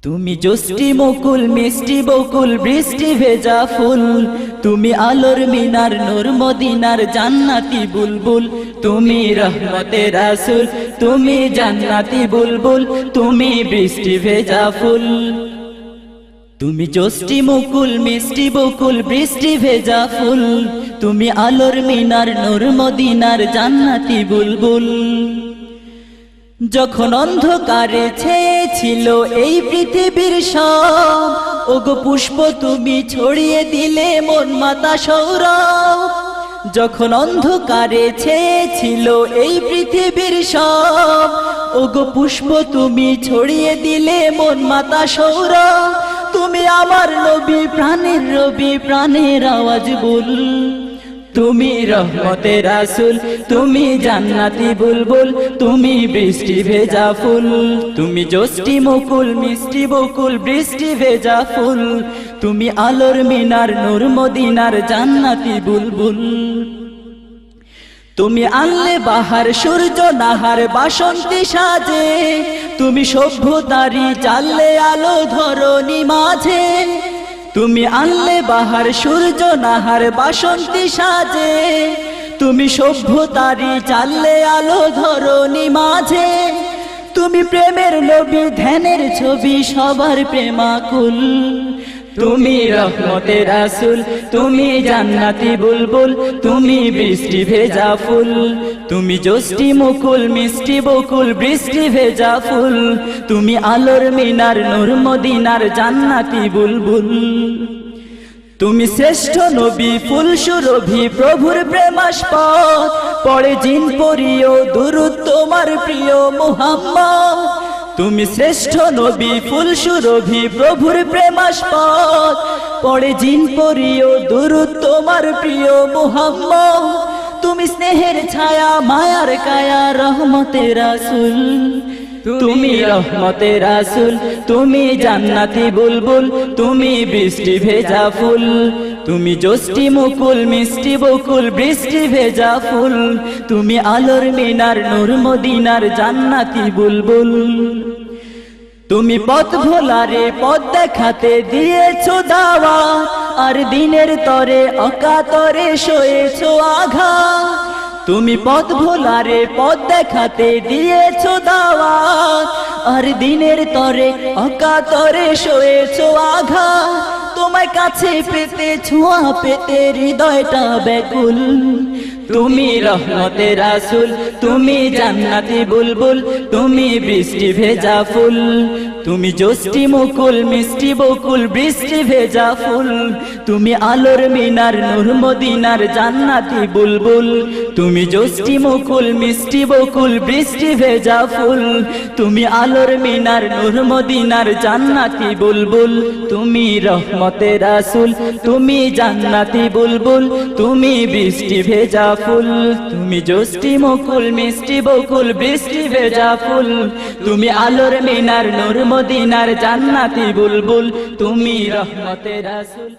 তুমি জোষ্টি মুকুল মিষ্টি বকুল বৃষ্টি ভেজা ফুল, তুমি আলোর মিনার নূর মদিনার জান্নাতি বুলবুল, তুমি রহমতের রাসূল, তুমি জান্নাতি বুলবুল, তুমি বৃষ্টি ভেজা ফুল। তুমি জোষ্টি মুকুল মিষ্টি বকুল বৃষ্টি ভেজা ফুল, তুমি আলোর মিনার নূর মদিনার জান্নাতি বুলবুল। যখন অন্ধকারে ছেয়েছিল এই পৃথিবীর সব, ওগো পুষ্প তুমি ছড়িয়ে দিলে মন মাতা সৌরভ। যখন অন্ধকারে ছেয়েছিল এই পৃথিবীর সব, ওগো পুষ্প তুমি ছড়িয়ে দিলে মন মাতা সৌরভ। তুমি আমার নবী প্রাণের রবি প্রাণের আওয়াজ বল, তুমি রহমতের রাসূল, তুমি জান্নাতি বুলবুল, তুমি বৃষ্টি ভেজা ফুল। তুমি জোষ্টি মুকুল মিষ্টি বকুল বৃষ্টি ভেজা ফুল, তুমি আলোর মিনার নূর মদিনার জান্নাতি বুলবুল। তুমি আনলে বাহার সূর্য নাহার বাসন্তী সাজে, তুমি সভ্যতারি চাললে আলো ধরণী মাঝে। তুমি আনলে বাহার সূর্য নাহার বাসন্তী সাজে, তুমি সভ্যতারি চাললে আলো ধরণী মাঝে। তুমি প্রেমের নবী ধ্যানের ছবি সবার প্রেমাকুল, তুমি রহমতের রাসূল, তুমি জান্নাতি বুলবুল, তুমি বৃষ্টি ভেজা ফুল। তুমি জোষ্টি মুকুল মিষ্টি বকুল বৃষ্টি ভেজা ফুল, তুমি আলোর মিনার নূর মদিনার জান্নাতি বুলবুল। তুমি শ্রেষ্ঠ নবী ফুল সুরভি প্রভুর প্রেমাস্পদ, পড়ে জিন পরিও দুরূদ তোমার প্রিয় মুহাম্মদ। তুমি শ্রেষ্ঠ নবী ফুল সুরভি প্রভুর প্রেমাস্পদ, পড়ে জিন পরিও দুরূদ তোমার প্রিয় মুহাম্মদ। তুমি স্নেহের ছায়া মায়ার কায়া রহমতের রাসূল, তুমি রহমতের রাসূল, তুমি জান্নাতি বুলবুল, তুমি বৃষ্টি ভেজা ফুল। তুমি জোষ্টি মুকুল মিষ্টি বকুল বৃষ্টি ভেজা ফুল, তুমি আলোর মিনার নূর মদিনার জান্নাতি বুলবুল। তুমি পথ ভোলারে পথ দেখাতে দিয়েছো দাওয়াত, আর দিনের তরে অকাতরে সয়েছো আঘাত। তুমি পথ ভোলারে পথ দেখাতে দিয়েছো দাওয়াত, আর দিনের তরে অকাতরে সয়েছো আঘাত। তোমায় কাছে পেতে ছোঁয়া পেতে হৃদয়টা ব্যাকুল, তুমি রহমতের রাসূল, তুমি জান্নাতি বুলবুল, তুমি বৃষ্টি ভেজা ফুল। তুমি জোষ্টি মুকুল মিষ্টি বকুল বৃষ্টি ভেজা ফুল, তুমি আলোর মিনার নূর মদিনার জান্নাতি বুলবুল। তুমি জোষ্টি মুকুল মিষ্টি বকুল বৃষ্টি ভেজা ফুল, তুমি আলোর মিনার নূর মদিনার জান্নাতি বুলবুল। তুমি রহমতের রাসূল, তুমি জান্নাতি বুলবুল, তুমি বৃষ্টি ভেজা ফুল। তুমি জোষ্টি মুকুল মিষ্টি বকুল বৃষ্টি ভেজা ফুল, তুমি আলোর মিনার নূর মদিনার জান্নাতি বুলবুল, তুমি রহমতের রাসূল।